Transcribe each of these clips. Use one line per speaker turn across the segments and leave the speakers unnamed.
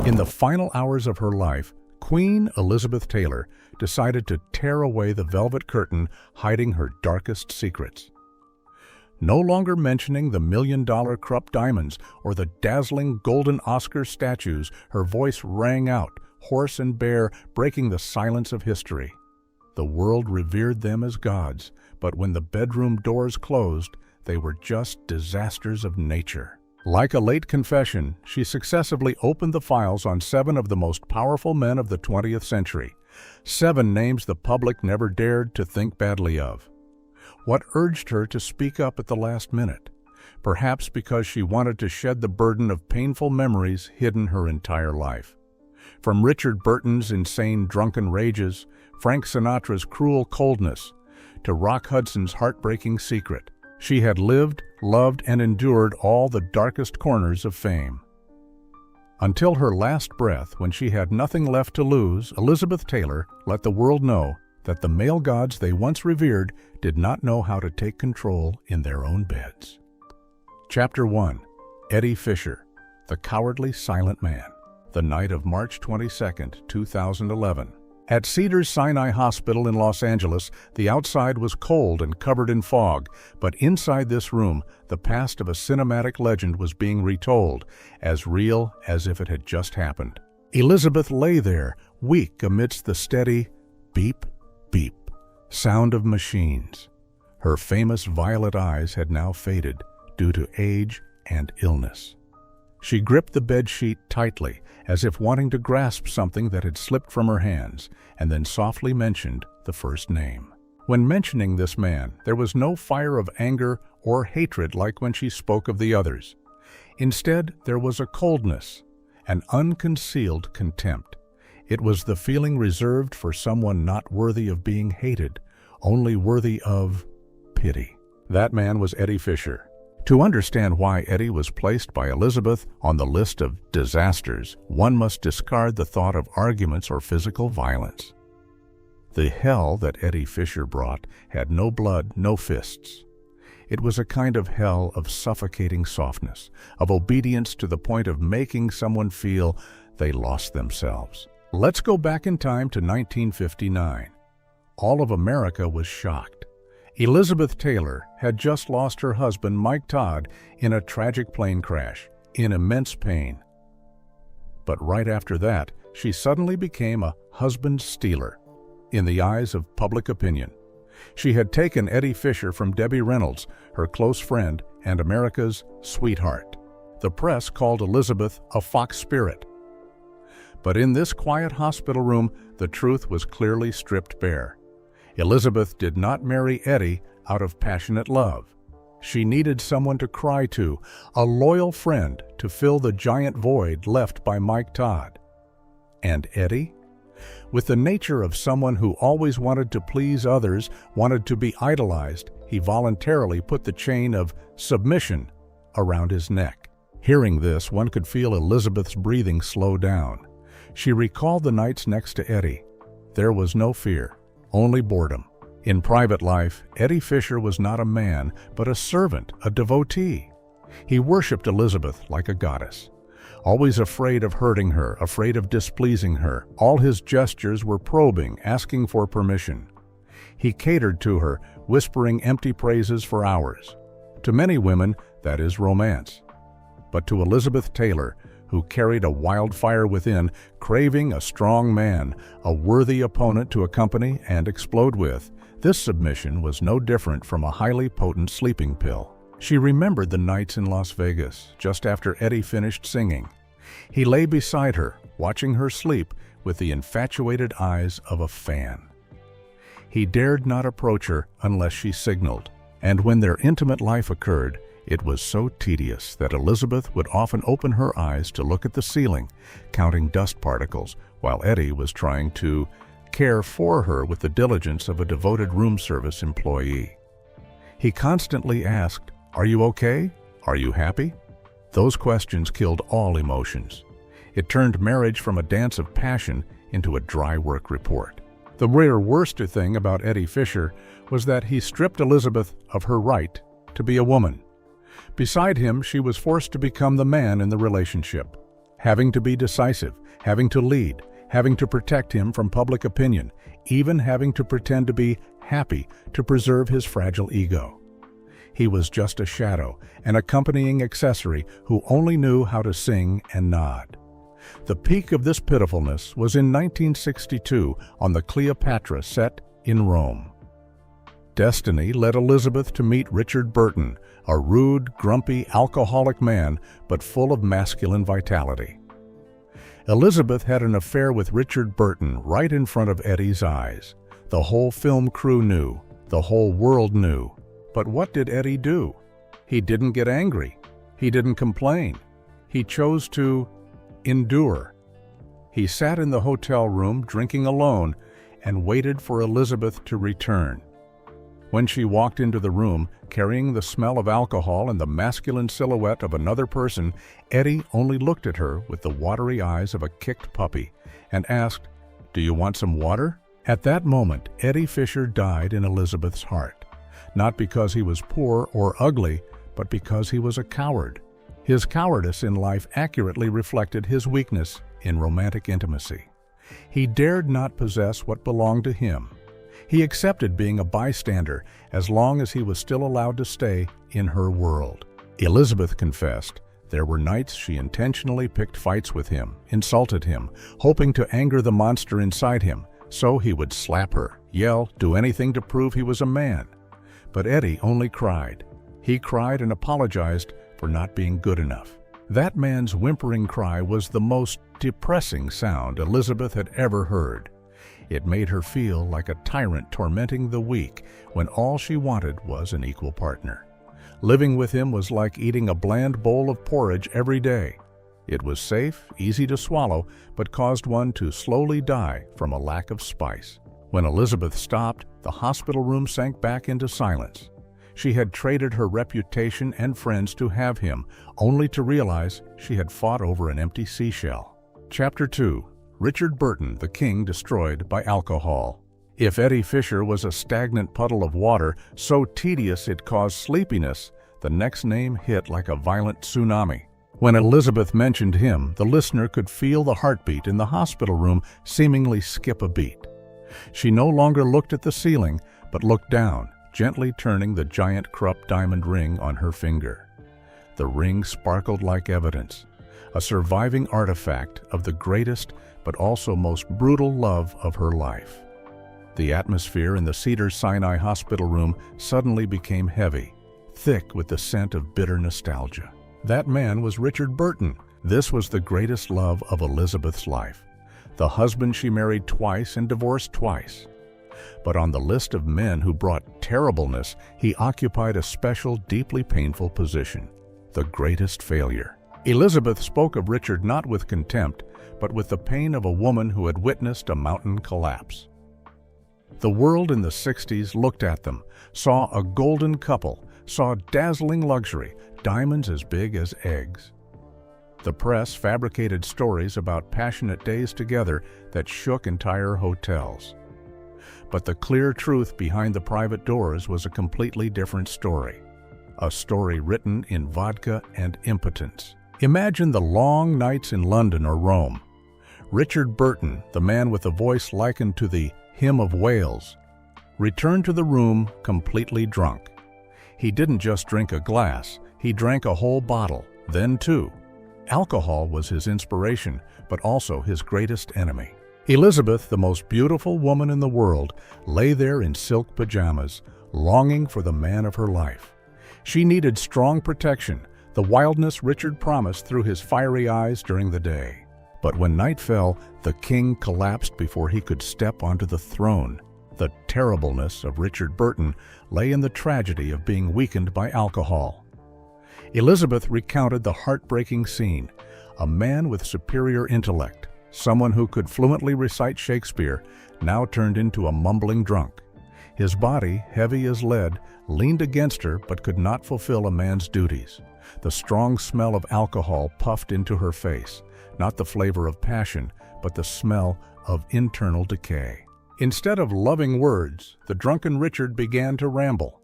In the final hours of her life, Queen Elizabeth Taylor decided to tear away the velvet curtain hiding her darkest secrets. No longer mentioning the million-dollar Krupp diamonds or the dazzling golden Oscar statues, her voice rang out, hoarse and bare, breaking the silence of history. The world revered them as gods, but when the bedroom doors closed, they were just disasters of nature. Like a late confession, she successively opened the files on 7 of the most powerful men of the 20th century, 7 names the public never dared to think badly of. What urged her to speak up at the last minute? Perhaps because she wanted to shed the burden of painful memories hidden her entire life. From Richard Burton's insane drunken rages, Frank Sinatra's cruel coldness, to Rock Hudson's heartbreaking secret, she had lived, loved, and endured all the darkest corners of fame. Until her last breath, when she had nothing left to lose, Elizabeth Taylor let the world know that the male gods they once revered did not know how to take control in their own beds. Chapter 1. Eddie Fisher, the Cowardly Silent Man. The night of March 22, 2011. At Cedars-Sinai Hospital in Los Angeles, the outside was cold and covered in fog, but inside this room, the past of a cinematic legend was being retold, as real as if it had just happened. Elizabeth lay there, weak amidst the steady beep, beep sound of machines. Her famous violet eyes had now faded due to age and illness. She gripped the bedsheet tightly, as if wanting to grasp something that had slipped from her hands, and then softly mentioned the first name. When mentioning this man, there was no fire of anger or hatred like when she spoke of the others. Instead, there was a coldness, an unconcealed contempt. It was the feeling reserved for someone not worthy of being hated, only worthy of pity. That man was Eddie Fisher. To understand why Eddie was placed by Elizabeth on the list of disasters, one must discard the thought of arguments or physical violence. The hell that Eddie Fisher brought had no blood, no fists. It was a kind of hell of suffocating softness, of obedience to the point of making someone feel they lost themselves. Let's go back in time to 1959. All of America was shocked. Elizabeth Taylor had just lost her husband, Mike Todd, in a tragic plane crash, in immense pain. But right after that, she suddenly became a husband stealer in the eyes of public opinion. She had taken Eddie Fisher from Debbie Reynolds, her close friend and America's sweetheart. The press called Elizabeth a fox spirit. But in this quiet hospital room, the truth was clearly stripped bare. Elizabeth did not marry Eddie out of passionate love. She needed someone to cry to, a loyal friend to fill the giant void left by Mike Todd. And Eddie? With the nature of someone who always wanted to please others, wanted to be idolized, he voluntarily put the chain of submission around his neck. Hearing this, one could feel Elizabeth's breathing slow down. She recalled the nights next to Eddie. There was no fear, only boredom. In private life, Eddie Fisher was not a man, but a servant, a devotee. He worshipped Elizabeth like a goddess. Always afraid of hurting her, afraid of displeasing her, all his gestures were probing, asking for permission. He catered to her, whispering empty praises for hours. To many women, that is romance. But to Elizabeth Taylor, who carried a wildfire within, craving a strong man, a worthy opponent to accompany and explode with, this submission was no different from a highly potent sleeping pill. She remembered the nights in Las Vegas, just after Eddie finished singing. He lay beside her, watching her sleep with the infatuated eyes of a fan. He dared not approach her unless she signaled, and when their intimate life occurred, it was so tedious that Elizabeth would often open her eyes to look at the ceiling, counting dust particles, while Eddie was trying to care for her with the diligence of a devoted room service employee. He constantly asked, "Are you okay? Are you happy?" Those questions killed all emotions. It turned marriage from a dance of passion into a dry work report. The worst thing about Eddie Fisher was that he stripped Elizabeth of her right to be a woman. Beside him, she was forced to become the man in the relationship. having to be decisive, having to lead, having to protect him from public opinion, even having to pretend to be happy to preserve his fragile ego. He was just a shadow, an accompanying accessory who only knew how to sing and nod. The peak of this pitifulness was in 1962 on the Cleopatra set in Rome. Destiny led Elizabeth to meet Richard Burton, a rude, grumpy, alcoholic man, but full of masculine vitality. Elizabeth had an affair with Richard Burton right in front of Eddie's eyes. The whole film crew knew. The whole world knew. But what did Eddie do? He didn't get angry. He didn't complain. He chose to endure. He sat in the hotel room drinking alone and waited for Elizabeth to return. When she walked into the room, carrying the smell of alcohol and the masculine silhouette of another person, Eddie only looked at her with the watery eyes of a kicked puppy and asked, "Do you want some water?" At that moment, Eddie Fisher died in Elizabeth's heart. Not because he was poor or ugly, but because he was a coward. His cowardice in life accurately reflected his weakness in romantic intimacy. He dared not possess what belonged to him. He accepted being a bystander as long as he was still allowed to stay in her world. Elizabeth confessed there were nights she intentionally picked fights with him, insulted him, hoping to anger the monster inside him, so he would slap her, yell, do anything to prove he was a man. But Eddie only cried. He cried and apologized for not being good enough. That man's whimpering cry was the most depressing sound Elizabeth had ever heard. It made her feel like a tyrant tormenting the weak when all she wanted was an equal partner. Living with him was like eating a bland bowl of porridge every day. It was safe, easy to swallow, but caused one to slowly die from a lack of spice. When Elizabeth stopped, the hospital room sank back into silence. She had traded her reputation and friends to have him, only to realize she had fought over an empty seashell. Chapter 2. Richard Burton, the king destroyed by alcohol. If Eddie Fisher was a stagnant puddle of water, so tedious it caused sleepiness, the next name hit like a violent tsunami. When Elizabeth mentioned him, the listener could feel the heartbeat in the hospital room seemingly skip a beat. She no longer looked at the ceiling, but looked down, gently turning the giant Krupp diamond ring on her finger. The ring sparkled like evidence, a surviving artifact of the greatest but also most brutal love of her life. The atmosphere in the Cedars-Sinai hospital room suddenly became heavy, thick with the scent of bitter nostalgia. That man was Richard Burton. This was the greatest love of Elizabeth's life. The husband she married twice and divorced twice. But on the list of men who brought terribleness, he occupied a special, deeply painful position: the greatest failure. Elizabeth spoke of Richard not with contempt, but with the pain of a woman who had witnessed a mountain collapse. The world in the 60s looked at them, saw a golden couple, saw dazzling luxury, diamonds as big as eggs. The press fabricated stories about passionate days together that shook entire hotels. But the clear truth behind the private doors was a completely different story. A story written in vodka and impotence. Imagine the long nights in London or Rome. Richard Burton, the man with a voice likened to the Hymn of Wales, returned to the room completely drunk. He didn't just drink a glass, he drank a whole bottle, then two. Alcohol was his inspiration, but also his greatest enemy. Elizabeth, the most beautiful woman in the world, lay there in silk pajamas, longing for the man of her life. She needed strong protection, the wildness Richard promised through his fiery eyes during the day. But when night fell, the king collapsed before he could step onto the throne. The terribleness of Richard Burton lay in the tragedy of being weakened by alcohol. Elizabeth recounted the heartbreaking scene. A man with superior intellect, someone who could fluently recite Shakespeare, now turned into a mumbling drunk. His body, heavy as lead, leaned against her but could not fulfill a man's duties. The strong smell of alcohol puffed into her face, not the flavor of passion, but the smell of internal decay. Instead of loving words, the drunken Richard began to ramble.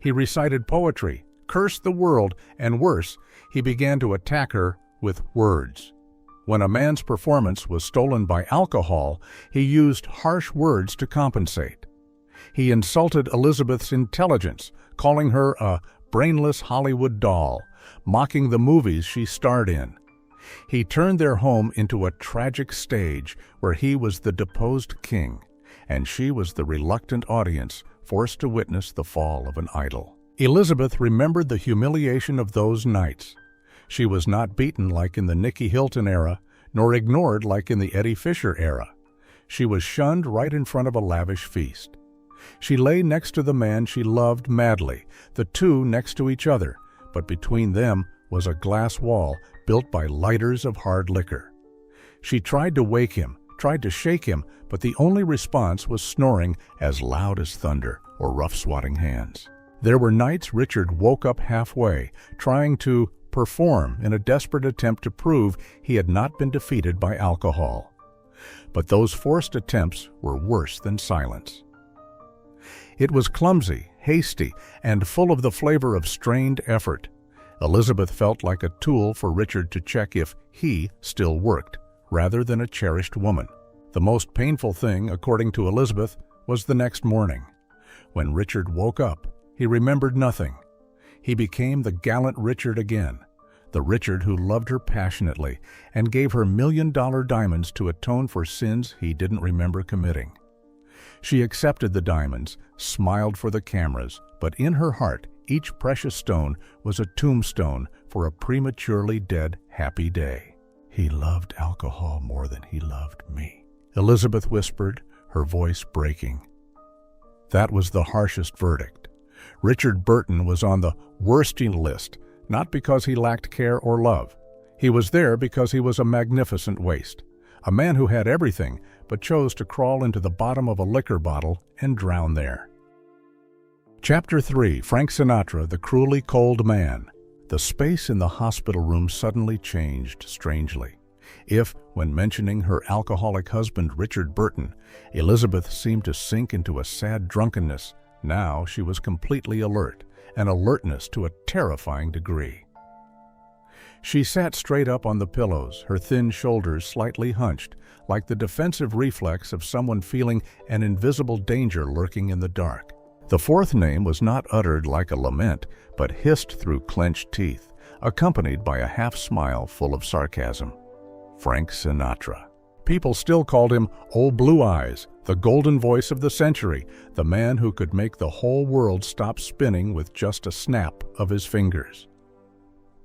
He recited poetry, cursed the world, and worse, he began to attack her with words. When a man's performance was stolen by alcohol, he used harsh words to compensate. He insulted Elizabeth's intelligence, calling her a brainless Hollywood doll, mocking the movies she starred in. He turned their home into a tragic stage where he was the deposed king, and she was the reluctant audience forced to witness the fall of an idol. Elizabeth remembered the humiliation of those nights. She was not beaten like in the Nikki Hilton era, nor ignored like in the Eddie Fisher era. She was shunned right in front of a lavish feast. She lay next to the man she loved madly, the two next to each other, but between them was a glass wall built by lighters of hard liquor. She tried to wake him, tried to shake him, but the only response was snoring as loud as thunder or rough swatting hands. There were nights Richard woke up halfway, trying to perform in a desperate attempt to prove he had not been defeated by alcohol. But those forced attempts were worse than silence. It was clumsy, hasty, and full of the flavor of strained effort. Elizabeth felt like a tool for Richard to check if he still worked, rather than a cherished woman. The most painful thing, according to Elizabeth, was the next morning. When Richard woke up, he remembered nothing. He became the gallant Richard again, the Richard who loved her passionately and gave her million-dollar diamonds to atone for sins he didn't remember committing. She accepted the diamonds, smiled for the cameras, but in her heart, each precious stone was a tombstone for a prematurely dead happy day. "He loved alcohol more than he loved me," Elizabeth whispered, her voice breaking. That was the harshest verdict. Richard Burton was on the worsting list, not because he lacked care or love. He was there because he was a magnificent waste, a man who had everything but chose to crawl into the bottom of a liquor bottle and drown there. Chapter 3, Frank Sinatra, the Cruelly Cold Man. The space in the hospital room suddenly changed strangely. If, when mentioning her alcoholic husband Richard Burton, Elizabeth seemed to sink into a sad drunkenness, now she was completely alert, an alertness to a terrifying degree. She sat straight up on the pillows, her thin shoulders slightly hunched, like the defensive reflex of someone feeling an invisible danger lurking in the dark. The fourth name was not uttered like a lament, but hissed through clenched teeth, accompanied by a half-smile full of sarcasm. Frank Sinatra. People still called him Old Blue Eyes, the golden voice of the century, the man who could make the whole world stop spinning with just a snap of his fingers.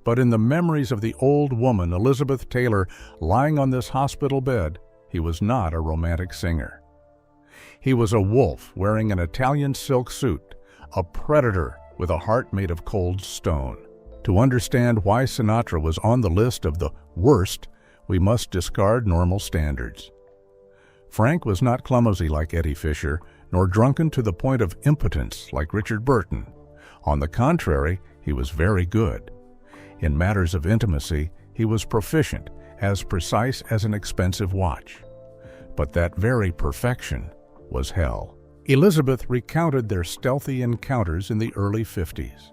But in the memories of the old woman, Elizabeth Taylor, lying on this hospital bed, he was not a romantic singer. He was a wolf wearing an Italian silk suit, a predator with a heart made of cold stone. To understand why Sinatra was on the list of the worst, we must discard normal standards. Frank was not clumsy like Eddie Fisher, nor drunken to the point of impotence like Richard Burton. On the contrary, he was very good. In matters of intimacy, he was proficient, as precise as an expensive watch. But that very perfection was hell. Elizabeth recounted their stealthy encounters in the early 50s.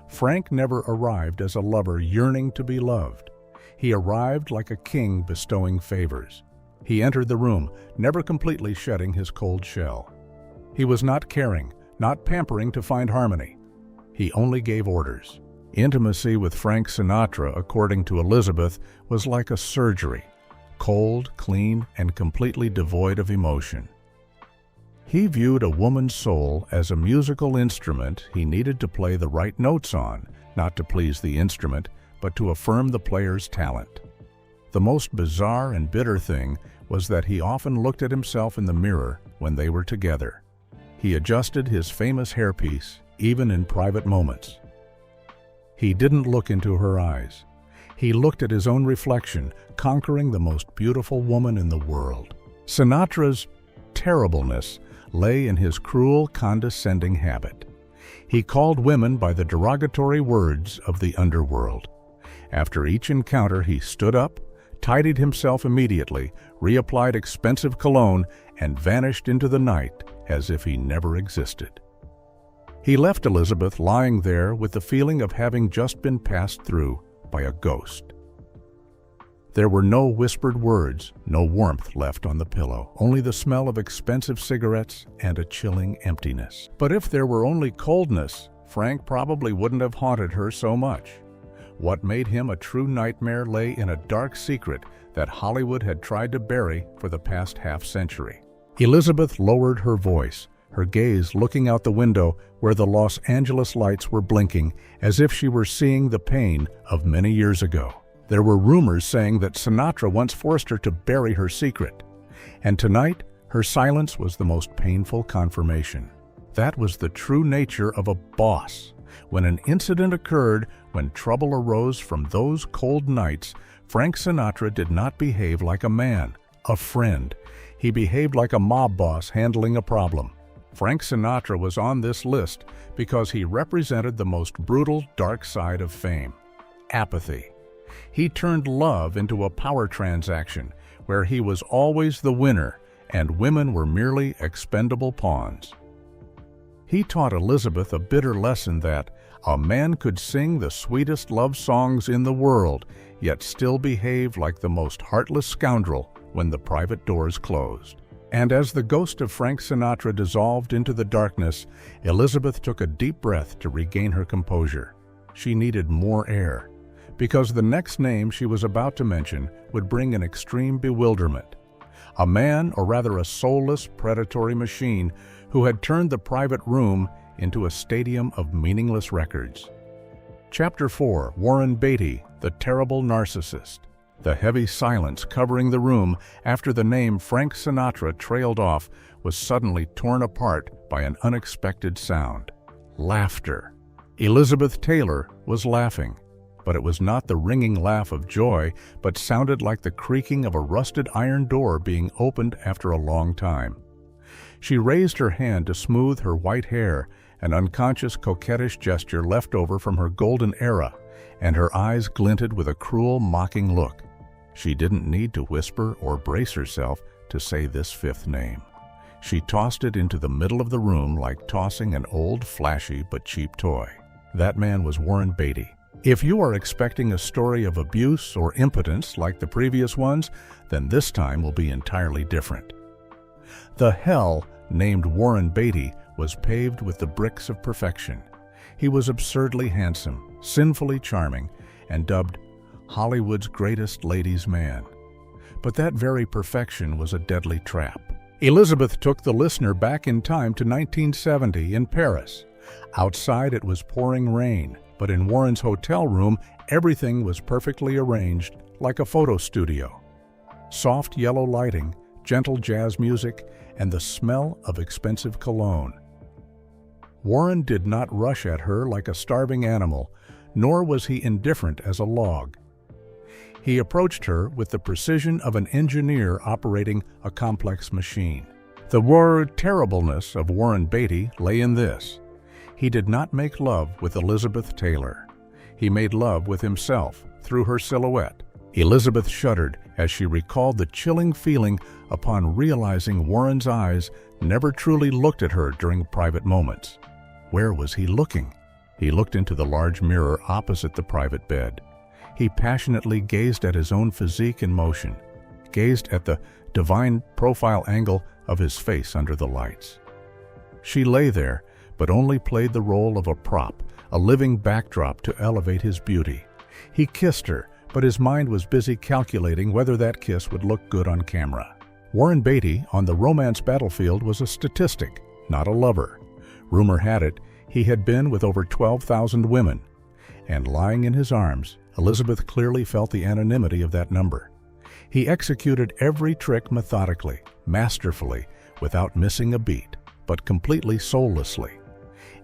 Frank never arrived as a lover yearning to be loved. He arrived like a king bestowing favors. He entered the room, never completely shedding his cold shell. He was not caring, not pampering to find harmony. He only gave orders. Intimacy with Frank Sinatra, according to Elizabeth, was like a surgery, cold, clean, and completely devoid of emotion. He viewed a woman's soul as a musical instrument he needed to play the right notes on, not to please the instrument, but to affirm the player's talent. The most bizarre and bitter thing was that he often looked at himself in the mirror when they were together. He adjusted his famous hairpiece, even in private moments. He didn't look into her eyes. He looked at his own reflection, conquering the most beautiful woman in the world. Sinatra's terribleness lay in his cruel, condescending habit. He called women by the derogatory words of the underworld. After each encounter, he stood up, tidied himself immediately, reapplied expensive cologne, and vanished into the night as if he never existed. He left Elizabeth lying there with the feeling of having just been passed through by a ghost. There were no whispered words, no warmth left on the pillow, only the smell of expensive cigarettes and a chilling emptiness. But if there were only coldness, Frank probably wouldn't have haunted her so much. What made him a true nightmare lay in a dark secret that Hollywood had tried to bury for the past half-century. Elizabeth lowered her voice, her gaze looking out the window where the Los Angeles lights were blinking as if she were seeing the pain of many years ago. There were rumors saying that Sinatra once forced her to bury her secret, and tonight her silence was the most painful confirmation. That was the true nature of a boss. When an incident occurred, when trouble arose from those cold nights, Frank Sinatra did not behave like a man, a friend. He behaved like a mob boss handling a problem. Frank Sinatra was on this list because he represented the most brutal, dark side of fame: apathy. He turned love into a power transaction where he was always the winner and women were merely expendable pawns. He taught Elizabeth a bitter lesson that a man could sing the sweetest love songs in the world, yet still behave like the most heartless scoundrel when the private doors closed. And as the ghost of Frank Sinatra dissolved into the darkness, Elizabeth took a deep breath to regain her composure. She needed more air, because the next name she was about to mention would bring an extreme bewilderment. A man, or rather a soulless, predatory machine, who had turned the private room into a stadium of meaningless records. Chapter 4: Warren Beatty, the terrible narcissist. The heavy silence covering the room after the name Frank Sinatra trailed off was suddenly torn apart by an unexpected sound: laughter. Elizabeth Taylor was laughing, but it was not the ringing laugh of joy, but sounded like the creaking of a rusted iron door being opened after a long time. She raised her hand to smooth her white hair, an unconscious coquettish gesture left over from her golden era, and her eyes glinted with a cruel, mocking look. She didn't need to whisper or brace herself to say this fifth name. She tossed it into the middle of the room like tossing an old, flashy, but cheap toy. That man was Warren Beatty. If you are expecting a story of abuse or impotence like the previous ones, then this time will be entirely different. The hell named Warren Beatty was paved with the bricks of perfection. He was absurdly handsome, sinfully charming, and dubbed Hollywood's greatest ladies' man. But that very perfection was a deadly trap. Elizabeth took the listener back in time to 1970 in Paris. Outside it was pouring rain, but in Warren's hotel room everything was perfectly arranged like a photo studio. Soft yellow lighting, gentle jazz music, and the smell of expensive cologne. Warren did not rush at her like a starving animal, nor was he indifferent as a log. He approached her with the precision of an engineer operating a complex machine. The word terribleness of Warren Beatty lay in this: he did not make love with Elizabeth Taylor. He made love with himself through her silhouette. Elizabeth shuddered as she recalled the chilling feeling upon realizing Warren's eyes never truly looked at her during private moments. Where was he looking? He looked into the large mirror opposite the private bed. He passionately gazed at his own physique in motion, gazed at the divine profile angle of his face under the lights. She lay there, but only played the role of a prop, a living backdrop to elevate his beauty. He kissed her, but his mind was busy calculating whether that kiss would look good on camera. Warren Beatty, on the romance battlefield, was a statistic, not a lover. Rumor had it, he had been with over 12,000 women, and lying in his arms, Elizabeth clearly felt the anonymity of that number. He executed every trick methodically, masterfully, without missing a beat, but completely soullessly.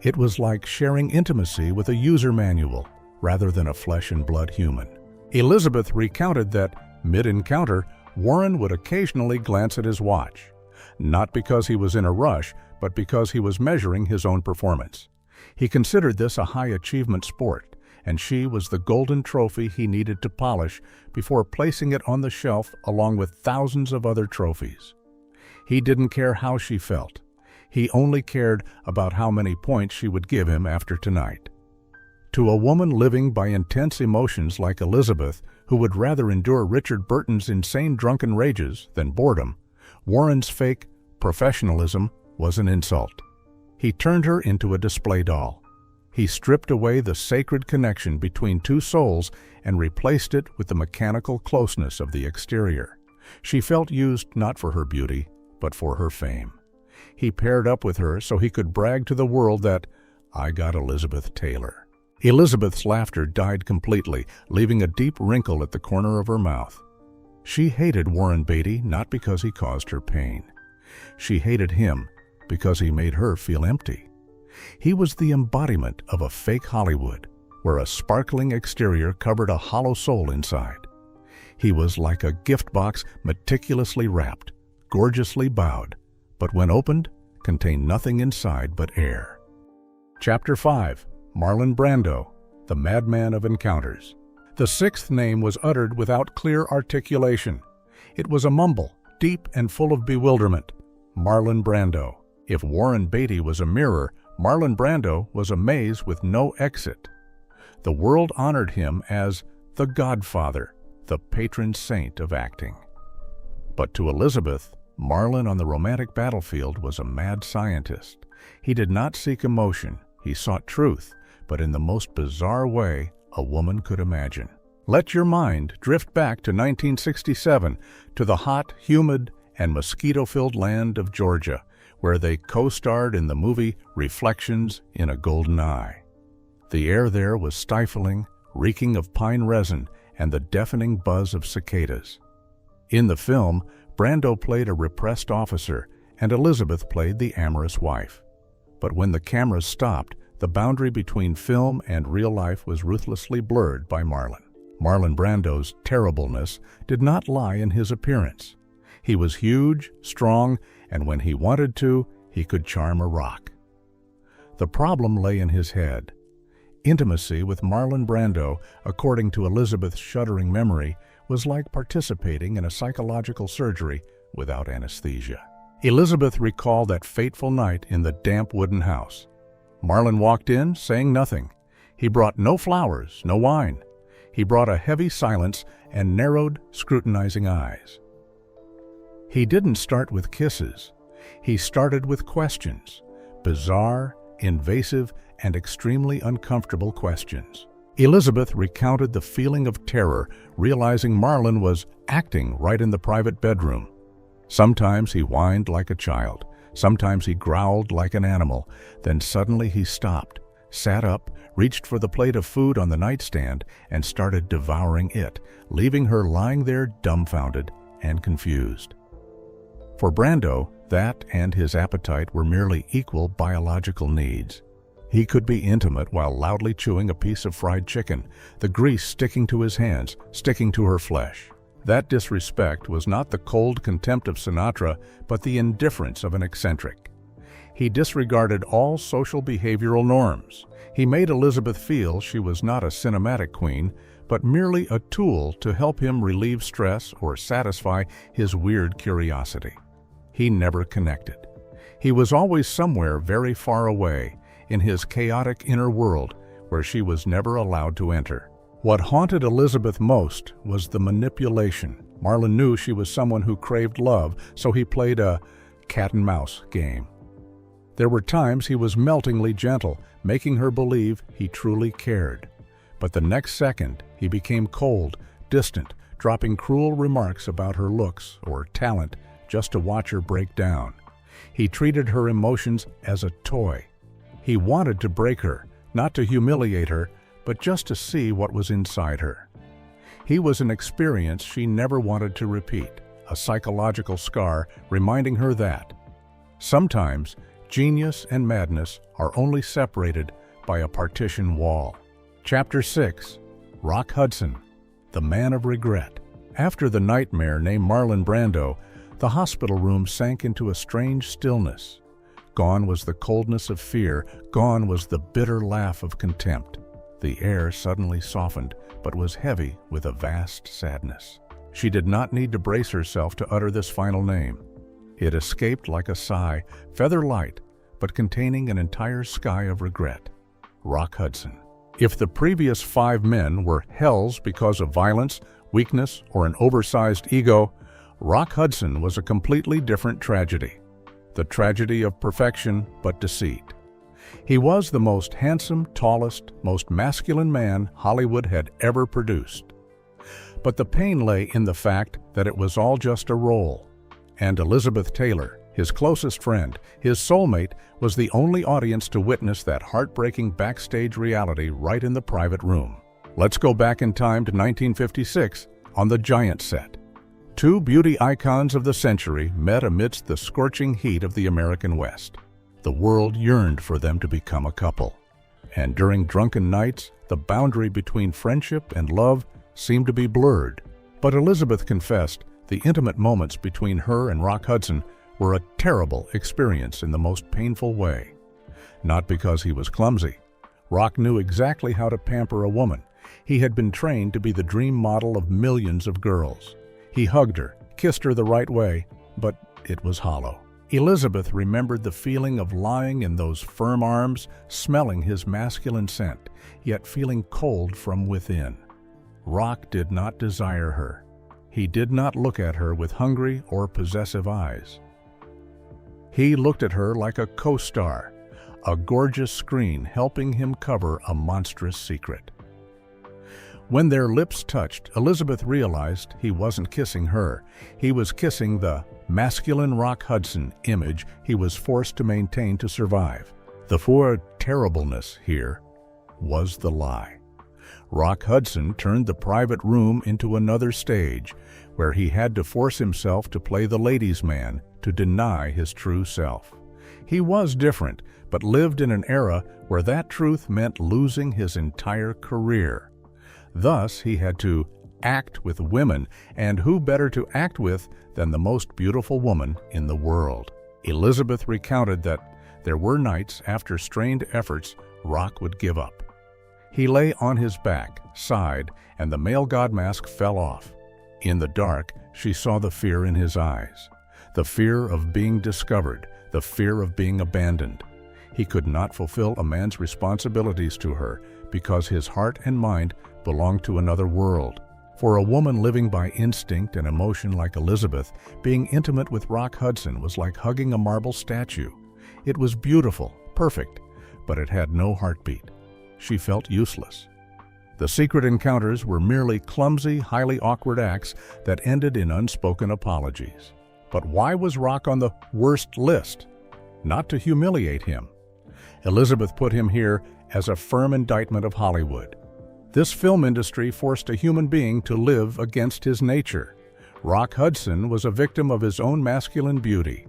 It was like sharing intimacy with a user manual, rather than a flesh and blood human. Elizabeth recounted that, mid-encounter, Warren would occasionally glance at his watch, not because he was in a rush, but because he was measuring his own performance. He considered this a high-achievement sport, and she was the golden trophy he needed to polish before placing it on the shelf along with thousands of other trophies. He didn't care how she felt. He only cared about how many points she would give him after tonight. To a woman living by intense emotions like Elizabeth, who would rather endure Richard Burton's insane drunken rages than boredom, Warren's fake professionalism was an insult. He turned her into a display doll. He stripped away the sacred connection between two souls and replaced it with the mechanical closeness of the exterior. She felt used not for her beauty, but for her fame. He paired up with her so he could brag to the world that, "I got Elizabeth Taylor." Elizabeth's laughter died completely, leaving a deep wrinkle at the corner of her mouth. She hated Warren Beatty not because he caused her pain. She hated him because he made her feel empty. He was the embodiment of a fake Hollywood, where a sparkling exterior covered a hollow soul inside. He was like a gift box meticulously wrapped, gorgeously bowed, but when opened, contained nothing inside but air. Chapter 5. Marlon Brando, the Madman of Encounters. The sixth name was uttered without clear articulation. It was a mumble, deep and full of bewilderment. Marlon Brando. If Warren Beatty was a mirror, Marlon Brando was a maze with no exit. The world honored him as the Godfather, the patron saint of acting. But to Elizabeth, Marlon on the romantic battlefield was a mad scientist. He did not seek emotion, he sought truth, but in the most bizarre way a woman could imagine. Let your mind drift back to 1967, to the hot, humid, and mosquito-filled land of Georgia, where they co-starred in the movie Reflections in a Golden Eye. The air there was stifling, reeking of pine resin and the deafening buzz of cicadas. In the film, Brando played a repressed officer, and Elizabeth played the amorous wife. But when the cameras stopped, the boundary between film and real life was ruthlessly blurred by Marlon. Marlon Brando's terribleness did not lie in his appearance. He was huge, strong, and when he wanted to, he could charm a rock. The problem lay in his head. Intimacy with Marlon Brando, according to Elizabeth's shuddering memory, was like participating in a psychological surgery without anesthesia. Elizabeth recalled that fateful night in the damp wooden house. Marlon walked in, saying nothing. He brought no flowers, no wine. He brought a heavy silence and narrowed, scrutinizing eyes. He didn't start with kisses. He started with questions, bizarre, invasive, and extremely uncomfortable questions. Elizabeth recounted the feeling of terror, realizing Marlon was acting right in the private bedroom. Sometimes he whined like a child. Sometimes he growled like an animal. Then suddenly he stopped, sat up, reached for the plate of food on the nightstand, and started devouring it, leaving her lying there dumbfounded and confused. For Brando, that and his appetite were merely equal biological needs. He could be intimate while loudly chewing a piece of fried chicken, the grease sticking to his hands, sticking to her flesh. That disrespect was not the cold contempt of Sinatra, but the indifference of an eccentric. He disregarded all social behavioral norms. He made Elizabeth feel she was not a cinematic queen, but merely a tool to help him relieve stress or satisfy his weird curiosity. He never connected. He was always somewhere very far away, in his chaotic inner world, where she was never allowed to enter. What haunted Elizabeth most was the manipulation. Marlon knew she was someone who craved love, so he played a cat-and-mouse game. There were times he was meltingly gentle, making her believe he truly cared. But the next second, he became cold, distant, dropping cruel remarks about her looks or talent just to watch her break down. He treated her emotions as a toy. He wanted to break her, not to humiliate her, but just to see what was inside her. He was an experience she never wanted to repeat, a psychological scar reminding her that sometimes genius and madness are only separated by a partition wall. Chapter 6. Rock Hudson, the Man of Regret. After the nightmare named Marlon Brando, the hospital room sank into a strange stillness. Gone was the coldness of fear, gone was the bitter laugh of contempt. The air suddenly softened, but was heavy with a vast sadness. She did not need to brace herself to utter this final name. It escaped like a sigh, feather light, but containing an entire sky of regret. Rock Hudson. If the previous 5 men were hells because of violence, weakness, or an oversized ego, Rock Hudson was a completely different tragedy. The tragedy of perfection but deceit. He was the most handsome, tallest, most masculine man Hollywood had ever produced. But the pain lay in the fact that it was all just a role. And Elizabeth Taylor, his closest friend, his soulmate, was the only audience to witness that heartbreaking backstage reality right in the private room. Let's go back in time to 1956 on the Giant set. Two beauty icons of the century met amidst the scorching heat of the American West. The world yearned for them to become a couple. And during drunken nights, the boundary between friendship and love seemed to be blurred. But Elizabeth confessed the intimate moments between her and Rock Hudson were a terrible experience in the most painful way. Not because he was clumsy. Rock knew exactly how to pamper a woman. He had been trained to be the dream model of millions of girls. He hugged her, kissed her the right way, but it was hollow. Elizabeth remembered the feeling of lying in those firm arms, smelling his masculine scent, yet feeling cold from within. Rock did not desire her. He did not look at her with hungry or possessive eyes. He looked at her like a co-star, a gorgeous screen helping him cover a monstrous secret. When their lips touched, Elizabeth realized he wasn't kissing her. He was kissing the masculine Rock Hudson image he was forced to maintain to survive. The terribleness here was the lie. Rock Hudson turned the private room into another stage, where he had to force himself to play the ladies' man, to deny his true self. He was different, but lived in an era where that truth meant losing his entire career. Thus, he had to act with women, and who better to act with than the most beautiful woman in the world? Elizabeth recounted that there were nights after strained efforts, Rock would give up. He lay on his back, sighed, and the male god mask fell off. In the dark, she saw the fear in his eyes. The fear of being discovered, the fear of being abandoned. He could not fulfill a man's responsibilities to her because his heart and mind belonged to another world. For a woman living by instinct and emotion like Elizabeth, being intimate with Rock Hudson was like hugging a marble statue. It was beautiful, perfect, but it had no heartbeat. She felt useless. The secret encounters were merely clumsy, highly awkward acts that ended in unspoken apologies. But why was Rock on the worst list? Not to humiliate him. Elizabeth put him here as a firm indictment of Hollywood. This film industry forced a human being to live against his nature. Rock Hudson was a victim of his own masculine beauty.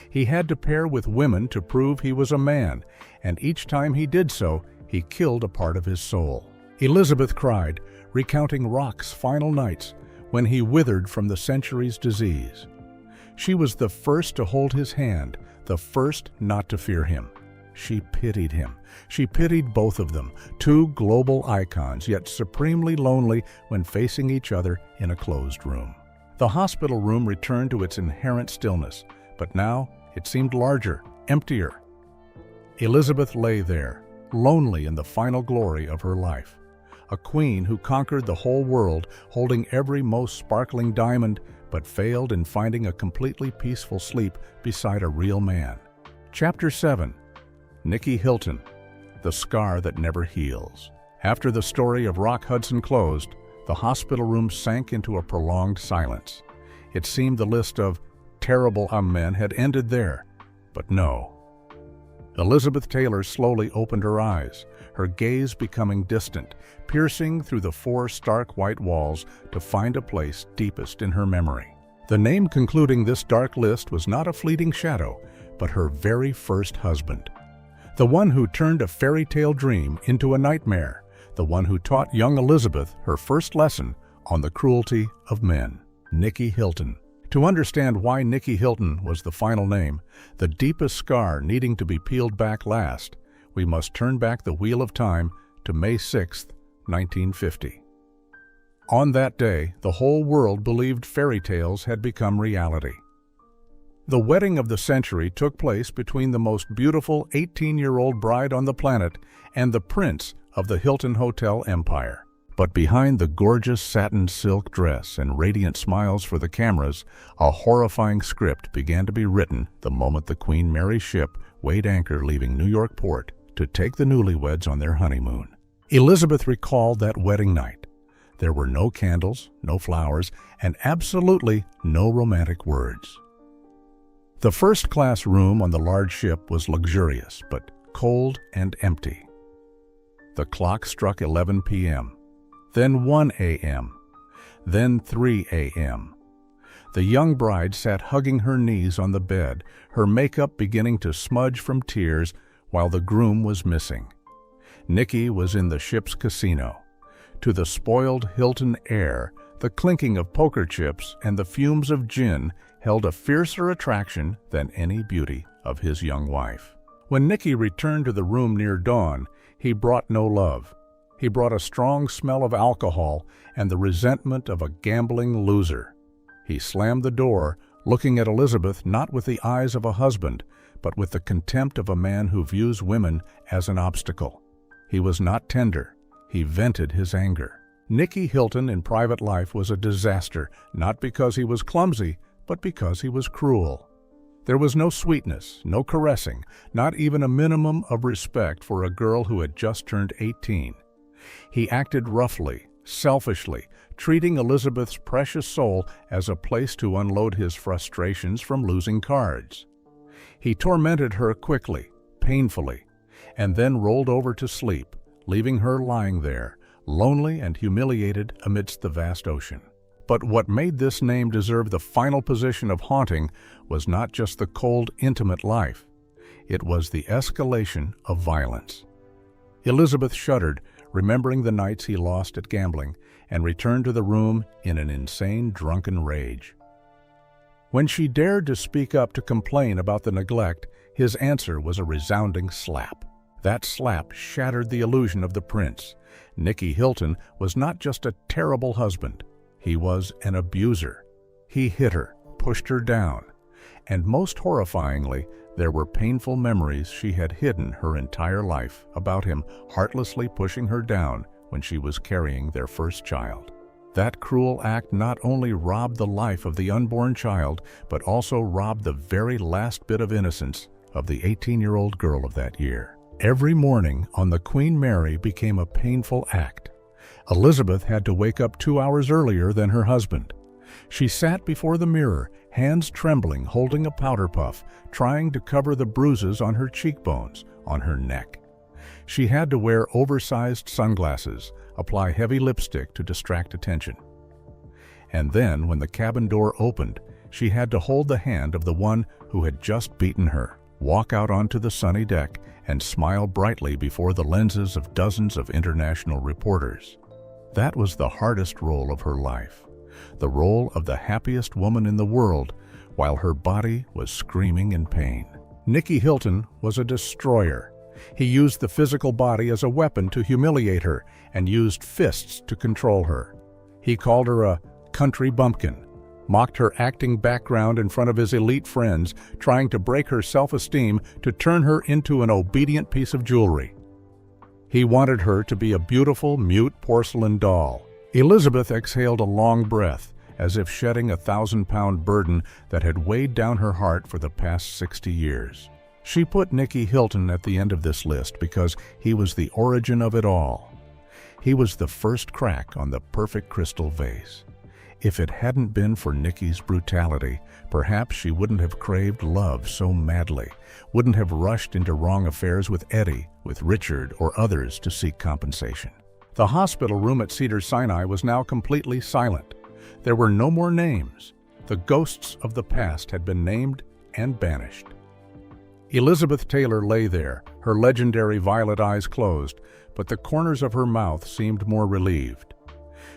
He had to pair with women to prove he was a man, and each time he did so, he killed a part of his soul. Elizabeth cried, recounting Rock's final nights when he withered from the century's disease. She was the first to hold his hand, the first not to fear him. She pitied him. She pitied both of them, two global icons, yet supremely lonely when facing each other in a closed room. The hospital room returned to its inherent stillness, but now it seemed larger, emptier. Elizabeth lay there, lonely in the final glory of her life. A queen who conquered the whole world, holding every most sparkling diamond, but failed in finding a completely peaceful sleep beside a real man. Chapter 7. Nikki Hilton, the scar that never heals. After the story of Rock Hudson closed, the hospital room sank into a prolonged silence. It seemed the list of terrible men had ended there, but no. Elizabeth Taylor slowly opened her eyes, her gaze becoming distant, piercing through the four stark white walls to find a place deepest in her memory. The name concluding this dark list was not a fleeting shadow, but her very first husband. The one who turned a fairy tale dream into a nightmare, the one who taught young Elizabeth her first lesson on the cruelty of men. Nikki Hilton. To understand why Nikki Hilton was the final name, the deepest scar needing to be peeled back last, we must turn back the wheel of time to May 6, 1950. On that day, the whole world believed fairy tales had become reality. The wedding of the century took place between the most beautiful 18-year-old bride on the planet and the prince of the Hilton Hotel empire. But behind the gorgeous satin silk dress and radiant smiles for the cameras, a horrifying script began to be written the moment the Queen Mary ship weighed anchor leaving New York port to take the newlyweds on their honeymoon. Elizabeth recalled that wedding night. There were no candles, no flowers, and absolutely no romantic words. The first-class room on the large ship was luxurious, but cold and empty. The clock struck 11 p.m., then 1 a.m., then 3 a.m. The young bride sat hugging her knees on the bed, her makeup beginning to smudge from tears, while the groom was missing. Nikki was in the ship's casino. To the spoiled Hilton air, the clinking of poker chips and the fumes of gin held a fiercer attraction than any beauty of his young wife. When Nikki returned to the room near dawn, he brought no love. He brought a strong smell of alcohol and the resentment of a gambling loser. He slammed the door, looking at Elizabeth not with the eyes of a husband, but with the contempt of a man who views women as an obstacle. He was not tender. He vented his anger. Nikki Hilton in private life was a disaster, not because he was clumsy, but because he was cruel. There was no sweetness, no caressing, not even a minimum of respect for a girl who had just turned 18. He acted roughly, selfishly, treating Elizabeth's precious soul as a place to unload his frustrations from losing cards. He tormented her quickly, painfully, and then rolled over to sleep, leaving her lying there, lonely and humiliated amidst the vast ocean. But what made this name deserve the final position of haunting was not just the cold, intimate life. It was the escalation of violence. Elizabeth shuddered, remembering the nights he lost at gambling, and returned to the room in an insane, drunken rage. When she dared to speak up to complain about the neglect, his answer was a resounding slap. That slap shattered the illusion of the prince. Nikki Hilton was not just a terrible husband. He was an abuser. He hit her, pushed her down, and most horrifyingly, there were painful memories she had hidden her entire life about him heartlessly pushing her down when she was carrying their first child. That cruel act not only robbed the life of the unborn child, but also robbed the very last bit of innocence of the 18-year-old girl of that year. Every morning on the Queen Mary became a painful act. Elizabeth had to wake up 2 hours earlier than her husband. She sat before the mirror, hands trembling, holding a powder puff, trying to cover the bruises on her cheekbones, on her neck. She had to wear oversized sunglasses, apply heavy lipstick to distract attention. And then, when the cabin door opened, she had to hold the hand of the one who had just beaten her, walk out onto the sunny deck, and smile brightly before the lenses of dozens of international reporters. That was the hardest role of her life, the role of the happiest woman in the world, while her body was screaming in pain. Nikki Hilton was a destroyer. He used the physical body as a weapon to humiliate her and used fists to control her. He called her a country bumpkin, mocked her acting background in front of his elite friends, trying to break her self-esteem to turn her into an obedient piece of jewelry. He wanted her to be a beautiful, mute porcelain doll. Elizabeth exhaled a long breath, as if shedding a 1,000-pound burden that had weighed down her heart for the past 60 years. She put Nikki Hilton at the end of this list because he was the origin of it all. He was the first crack on the perfect crystal vase. If it hadn't been for Nikki's brutality, perhaps she wouldn't have craved love so madly, wouldn't have rushed into wrong affairs with Eddie, with Richard, or others to seek compensation. The hospital room at Cedars-Sinai was now completely silent. There were no more names. The ghosts of the past had been named and banished. Elizabeth Taylor lay there, her legendary violet eyes closed, but the corners of her mouth seemed more relieved.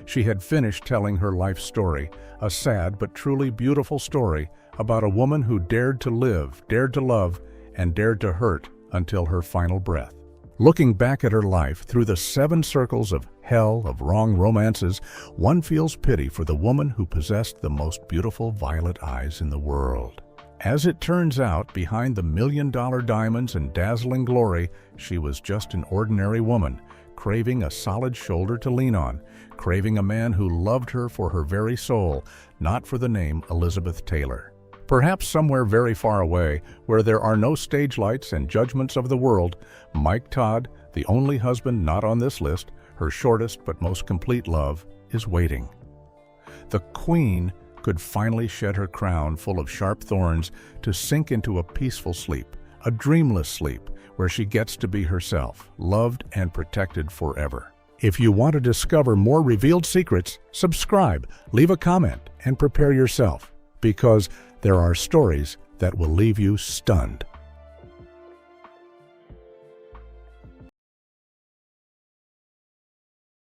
She had finished telling her life story, a sad but truly beautiful story about a woman who dared to live, dared to love, and dared to hurt until her final breath. Looking back at her life through the 7 circles of hell of wrong romances, one feels pity for the woman who possessed the most beautiful violet eyes in the world. As it turns out, behind the $1 million diamonds and dazzling glory, she was just an ordinary woman, craving a solid shoulder to lean on, craving a man who loved her for her very soul, not for the name Elizabeth Taylor. Perhaps somewhere very far away, where there are no stage lights and judgments of the world, Mike Todd, the only husband not on this list, her shortest but most complete love, is waiting. The Queen could finally shed her crown full of sharp thorns to sink into a peaceful sleep, a dreamless sleep, where she gets to be herself, loved and protected forever. If you want to discover more revealed secrets, subscribe, leave a comment, and prepare yourself, because there are stories that will leave you stunned.